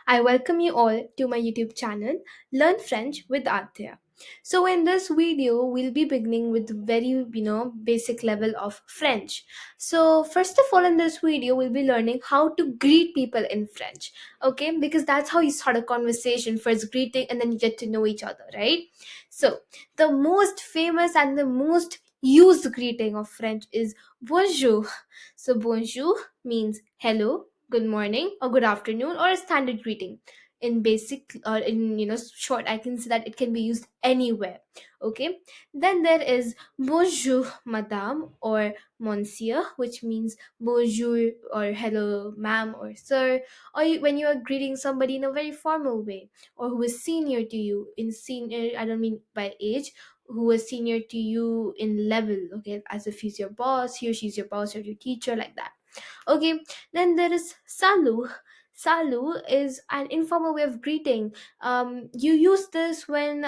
I welcome you all to my YouTube channel, Learn French with Adya. So in this video, we'll be beginning with very, basic level of French. So first of all, in this video, we'll be learning how to greet people in French. Okay, because that's how you start a conversation, first greeting, and then you get to know each other, right? So the most famous and the most used greeting of French is bonjour. So bonjour means hello, good morning, or good afternoon, or a standard greeting. In basic or in short, I can say that it can be used anywhere. Okay. Then there is bonjour madame or monsieur, which means bonjour or hello ma'am or sir, or when you are greeting somebody in a very formal way, or who is senior to you. In senior, I don't mean by age, who is senior to you in level. Okay, as if he's your boss, he or she's your boss or your teacher, like that. Okay, then there is salut. Salut is an informal way of greeting. You use this when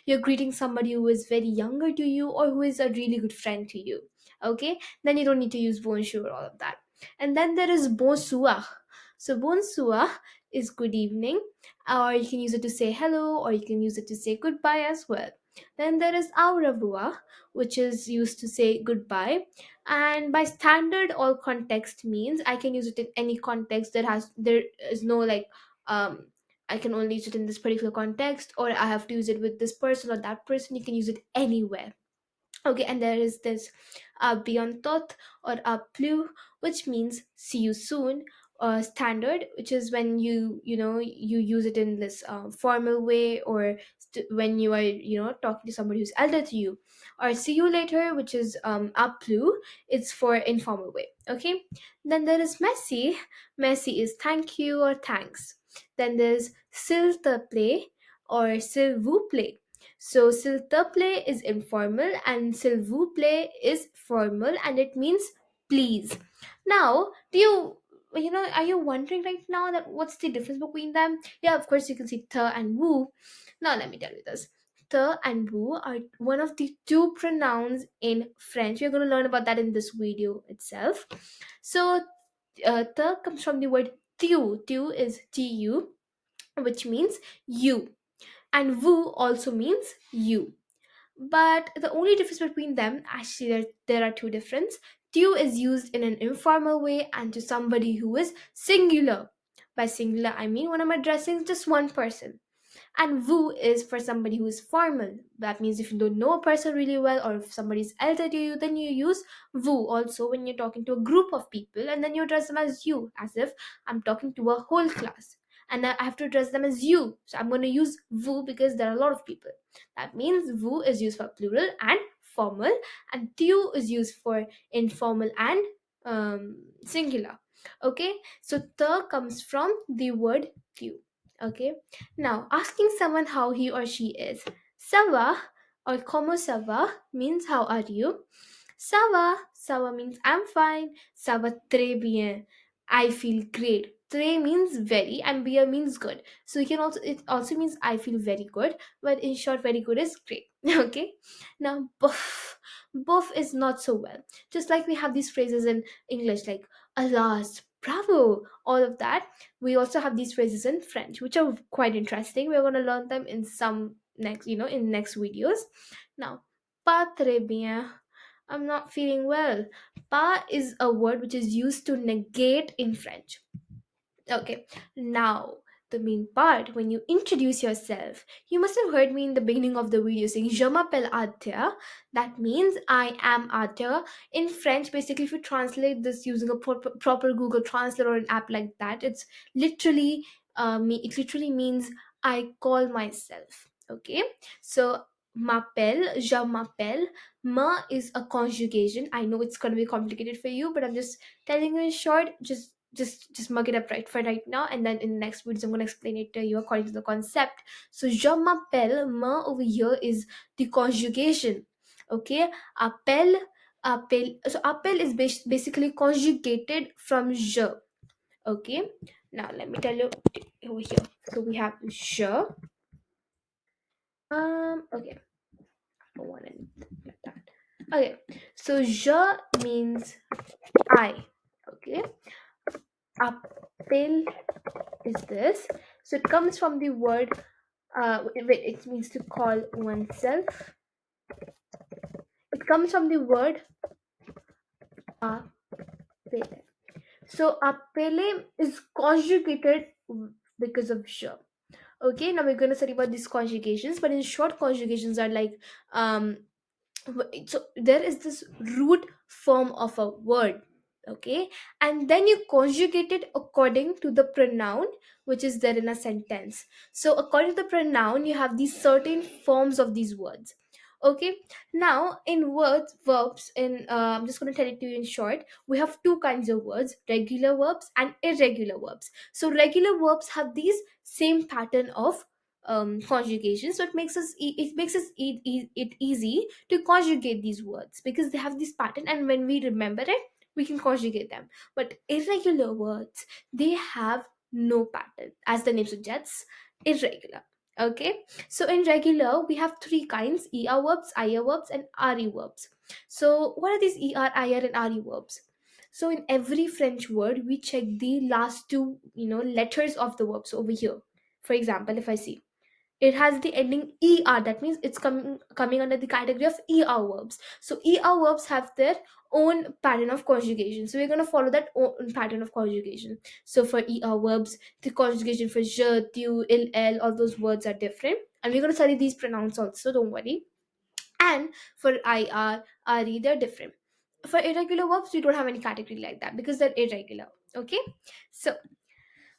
you're greeting somebody who is very younger to you or who is a really good friend to you. Okay, then you don't need to use bonjour, all of that. And then there is bonsoir. So bonsoir is good evening, or you can use it to say hello, or you can use it to say goodbye as well. Then there is au revoir, which is used to say goodbye, and by standard all context means I can use it in any context. There is no like um I can only use it in this particular context, or I have to use it with this person or that person. You can use it anywhere. Okay, and there is this bientôt or a plus, which means see you soon. Standard, which is when you use it in this formal way, or when you are talking to somebody who's elder to you. Or see you later, which is a plus. It's for informal way. Okay. Then there is merci. Merci is thank you or thanks. Then there's s'il te plaît or s'il vous plaît. So s'il te plaît is informal and s'il vous plaît is formal, and it means please. Now, are you wondering right now that what's the difference between them? Yeah, of course you can see te and vous. Now let me tell you this. Te and vous are one of the two pronouns in French. We're going to learn about that in this video itself. So te comes from the word tu. Tu is tu, which means you, and vous also means you. But the only difference between them, actually, there are two differences. Tu is used in an informal way and to somebody who is singular. By singular, I mean when I'm addressing just one person. And vous is for somebody who is formal. That means if you don't know a person really well, or if somebody is elder to you, then you use vous also when you're talking to a group of people, and then you address them as you, as if I'm talking to a whole class. And I have to address them as you. So I'm going to use vous because there are a lot of people. That means vous is used for plural and formal, and tu is used for informal and singular. Okay, so the comes from the word tu. Okay, now asking someone how he or she is. Ça va or comment ça va means how are you. Ça va means I'm fine. Ça va très bien. I feel great. Très means very and bien means good. So you can also, it also means I feel very good, but in short, very good is great. Okay. Now buff. Buff is not so well. Just like we have these phrases in English like alas, bravo, all of that. We also have these phrases in French, which are quite interesting. We're going to learn them in some next, in next videos. Now, pas très bien. I'm not feeling well. Pas is a word which is used to negate in French. Okay, now the main part, when you introduce yourself, you must have heard me in the beginning of the video saying Je m'appelle Adya. That means I am Adya. In French, basically, if you translate this using a proper Google Translate or an app like that, it's literally it literally means I call myself. Okay, so m'appelle, je m'appelle. Ma is a conjugation. I know it's gonna be complicated for you, but I'm just telling you in short. Just mug it up right for right now, and then in the next videos I'm going to explain it to you according to the concept. So je m'appelle, ma over here is the conjugation. Okay, appel, so appel is basically conjugated from je. Okay, now let me tell you over here. So we have je. Okay, I want to get that. Okay, so je means I. Okay, appel is this. So it comes from the word, wait, it means to call oneself. It comes from the word apele. So apele is conjugated because of je. Okay, now we're going to study about these conjugations, but in short, conjugations are like, um so there is this root form of a word, okay, and then you conjugate it according to the pronoun which is there in a sentence. So according to the pronoun, you have these certain forms of these words. Okay, now in words, verbs, in I'm just going to tell it to you in short. We have two kinds of words: regular verbs and irregular verbs. So regular verbs have these same pattern of conjugation, so it makes us it easy to conjugate these words because they have this pattern, and when we remember it, we can conjugate them. But irregular words, they have no pattern, as the name suggests, irregular. Okay, so in regular we have three kinds: er verbs, ir verbs, and re verbs. So what are these er, ir, and re verbs? So in every French word, we check the last two, letters of the verbs over here. For example, if I see it has the ending er, that means it's coming under the category of er verbs. So er verbs have their own pattern of conjugation, so we're going to follow that own pattern of conjugation. So for er verbs, the conjugation for je, tu, il, el, all those words are different, and we're going to study these pronouns also, don't worry. And for ir, re, they're different. For irregular verbs, we don't have any category like that because they're irregular. Okay, so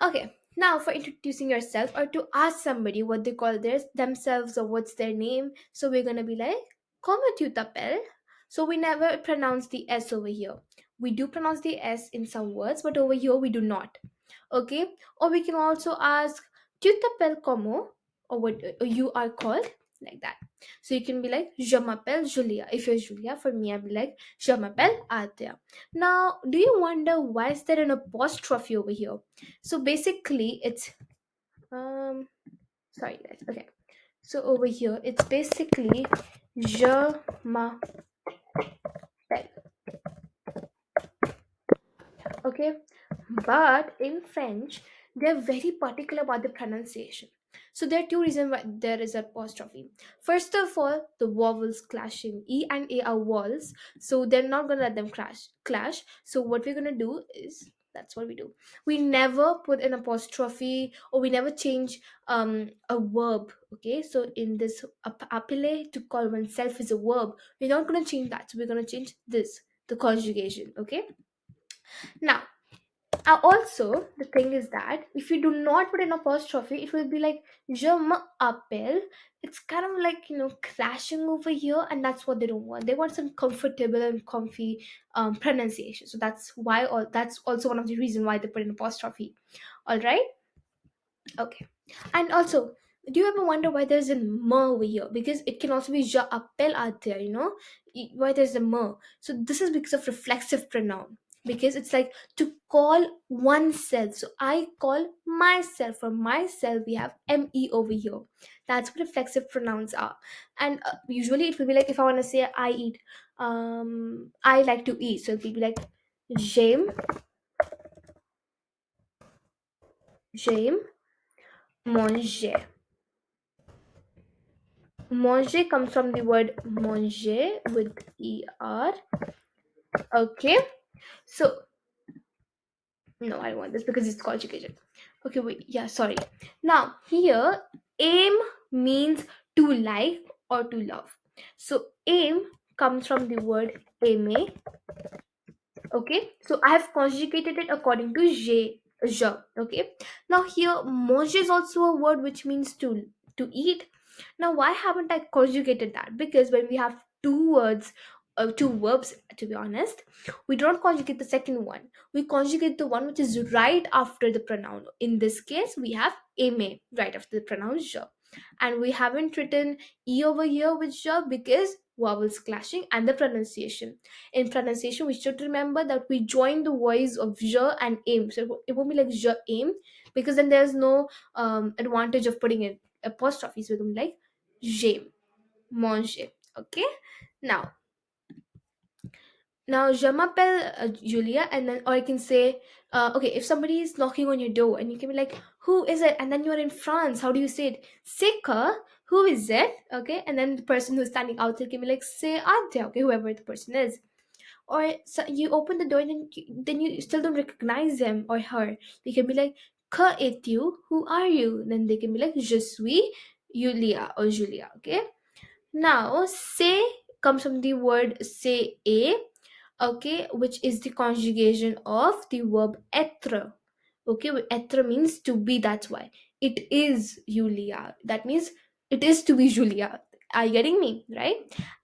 okay, now for introducing yourself or to ask somebody what they call themselves or what's their name, so we're gonna be like, Comment tu t'appelles? So we never pronounce the S over here. We do pronounce the S in some words, but over here we do not. Okay, or we can also ask, Tu t'appelles comment? Or what you are called, like that. So you can be like, Je m'appelle Julia. If you're Julia, for me, I'll be like, Je m'appelle Adya. Now, do you wonder why is there an apostrophe over here? So basically, it's sorry guys. Okay, so over here, it's basically je m'appelle. Okay, but in French, they're very particular about the pronunciation. So there are two reasons why there is apostrophe. First of all, the vowels clashing. E and A are vowels, so they're not gonna let them clash. So what we're gonna do is, that's what we do. We never put an apostrophe, or we never change a verb. Okay, so in this appeler, to call oneself, is a verb. We're not gonna change that. So we're gonna change this, the conjugation. Okay, now also, the thing is that if you do not put an apostrophe, it will be like je m'appelle. It's kind of like, crashing over here, and that's what they don't want. They want some comfortable and comfy pronunciation. So that's why, or that's also one of the reasons why they put an apostrophe. All right. Okay. And also, do you ever wonder why there's a m over here? Because it can also be je appelle out there, why there's a m. So this is because of reflexive pronoun. Because it's like to call oneself. So I call myself. For myself, we have me over here. That's what reflexive pronouns are. And usually it will be like if I want to say I eat, I like to eat. So it will be like j'aime, j'aime manger. Manger comes from the word manger with er. Okay, so no, I don't want this because it's conjugated. Okay, wait, yeah, sorry. Now here, aim means to like or to love. So aim comes from the word aimer. Okay, so I have conjugated it according to je. Okay, now here manger is also a word which means to eat. Now why haven't I conjugated that? Because when we have two words, two verbs, to be honest, we don't conjugate the second one. We conjugate the one which is right after the pronoun. In this case, we have aime right after the pronoun je, and we haven't written e over here with je because vowels clashing and the pronunciation. In pronunciation, we should remember that we join the voice of je and aim. So it won't be like je aim, because then there's no advantage of putting an apostrophe. So it will be like j'aime, manger. Okay. Now, Now, je m'appelle Julia, and then, or I can say, okay, if somebody is knocking on your door and you can be like, who is it? And then you're in France, how do you say it? C'est que, who is it? Okay, and then the person who's standing out there can be like, c'est Adya, okay, whoever the person is. Or so you open the door and then you still don't recognize him or her. They can be like, que es-tu? Who are you? Then they can be like, je suis Julia or Julia, okay? Now, say comes from the word say a, okay, which is the conjugation of the verb être. Okay, être means to be, that's why. It is Julia. That means it is to be Julia. Are you getting me? Right?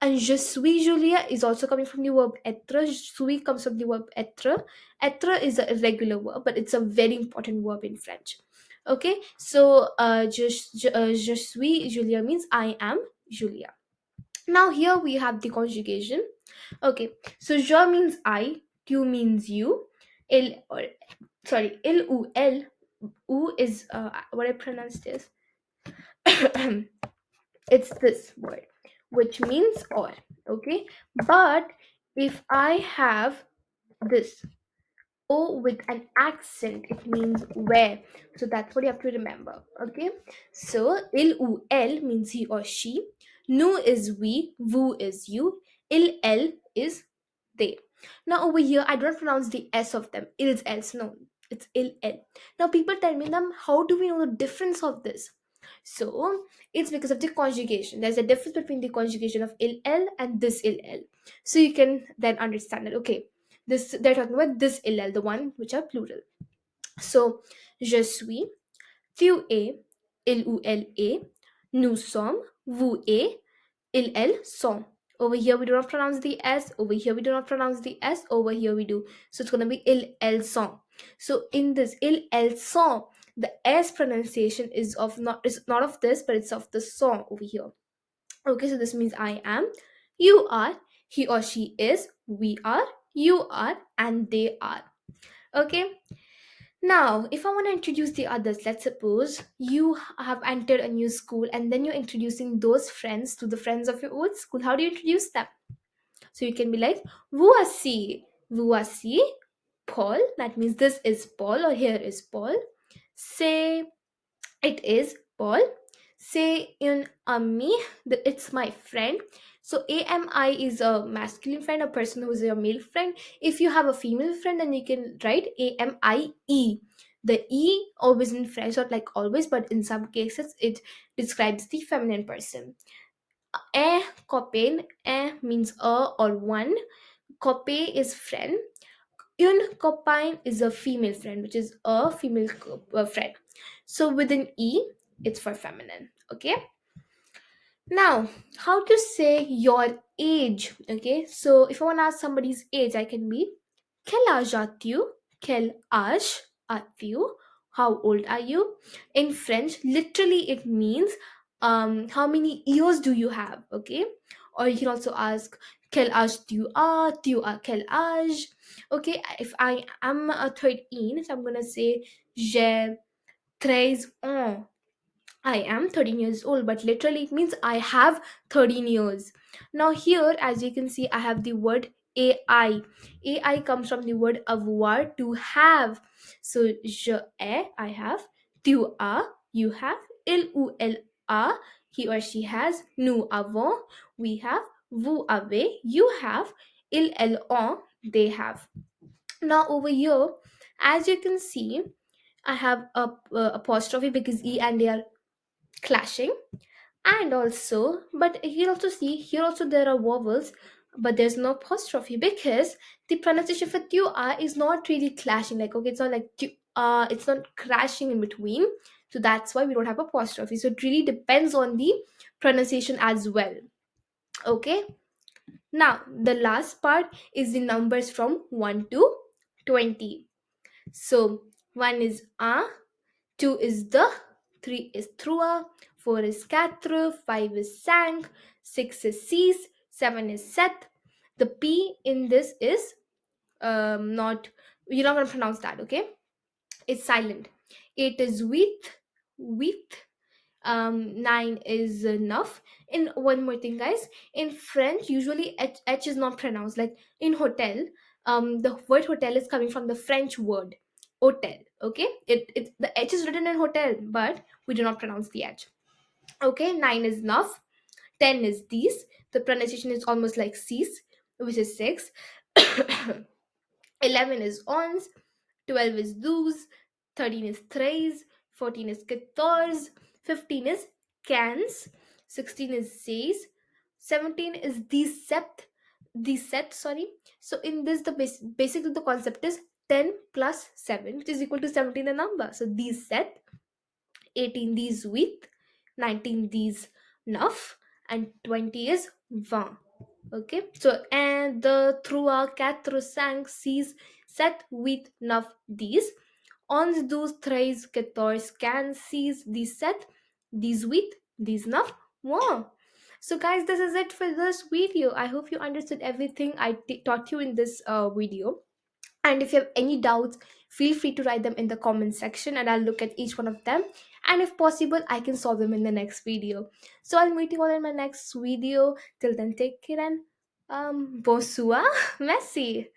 And je suis Julia is also coming from the verb être. Je suis comes from the verb être. Être is a irregular verb, but it's a very important verb in French. Okay, so je suis Julia means I am Julia. Now here we have the conjugation. Okay, so je means I, tu means you, il or sorry, il ou elle, ou is what I pronounce this. It's this word, which means or. Okay, but if I have this O with an accent, it means where. So that's what you have to remember. Okay. So il ou elle means he or she. Nous is we. Vous is you. Il, elle is they. Now over here, I don't pronounce the S of them. Il's, else. No, it's il, elle. Now people tell me, them, how do we know the difference of this? So it's because of the conjugation. There's a difference between the conjugation of il, elle and this il, elle. So you can then understand it. Okay, this they're talking about this illel, the one which are plural. So je suis, tu es, il ou elle est, nous sommes, vous et, il, elle sont. Over here we do not pronounce the S, over here we do not pronounce the S, over here we do. So it's gonna be il, elle sont. So in this il, elle sont, the S pronunciation is not of this, but it's of the song over here. Okay, so this means I am, you are, he or she is, we are, you are, and they are. Okay, now if I want to introduce the others, let's suppose you have entered a new school and then you're introducing those friends to the friends of your old school. How do you introduce them? So you can be like, voici Paul. That means this is Paul or here is Paul. Say it is Paul. Say in ami, that it's my friend. So ami is a masculine friend, a person who is your male friend. If you have a female friend, then you can write amie. The e always in French, not like always, but in some cases it describes the feminine person. Copain, means a or one. Cope is friend. Une copine is a female friend, which is a female friend. So with an E, it's for feminine. Okay. Now, how to say your age? Okay. So if I want to ask somebody's age, I can be quel âge as-tu? Quel âge as-tu? How old are you? In French, literally it means how many years do you have? Okay. Or you can also ask quel âge tu as? Tu as quel âge? Okay, if I am a 13, so I'm gonna say j'ai 13 ans. I am 13 years old, but literally it means I have 13 years. Now, here, as you can see, I have the word AI. AI comes from the word avoir, to have. So, je ai, I have. Tu as, you have. Il ou elle a, he or she has. Nous avons, we have. Vous avez, you have. Ils, elles ont, they have. Now, over here, as you can see, I have a apostrophe because E and A are clashing, and also, but here also see, here also there are vowels, but there's no apostrophe because the pronunciation for tu are is not really clashing, like, okay, it's not like tu it's not crashing in between, so that's why we don't have apostrophe. So it really depends on the pronunciation as well. Okay, now the last part is the numbers from 1 to 20. So 1 is a, 2 is the, 3 is trois, 4 is quatre, 5 is cinq, 6 is six, 7 is sept. The P in this is not, you're not going to pronounce that, okay? It's silent. 8 is huit, huit. Nine is enough. In one more thing, guys, in French, usually H is not pronounced. Like in hotel, the word hotel is coming from the French word hotel. Okay, it the H is written in hotel, but we do not pronounce the H. Okay, nine is enough. 10 is these. The pronunciation is almost like C's, which is six. 11 is ons, 12 is douze, 13 is tres, 14 is quatorze, 15 is cans, 16 is seis, 17 is dix-sept, sorry. So in this, basically the concept is 10 plus 7, which is equal to 17, the number. So dix-sept, 18 these with, 19 these neuf, and 20 is 20. Okay, so and the trois, quatre, cinq, six, sept, huit, neuf, dix, onze, douze, treize, quatorze, quinze, six, dix-sept, dix-huit, dix-neuf, one. So guys, this is it for this video. I hope you understood everything I taught you in this video. And if you have any doubts, feel free to write them in the comment section and I'll look at each one of them. And if possible, I can solve them in the next video. So I'll meet you all in my next video. Till then, take care and bonsoir, merci.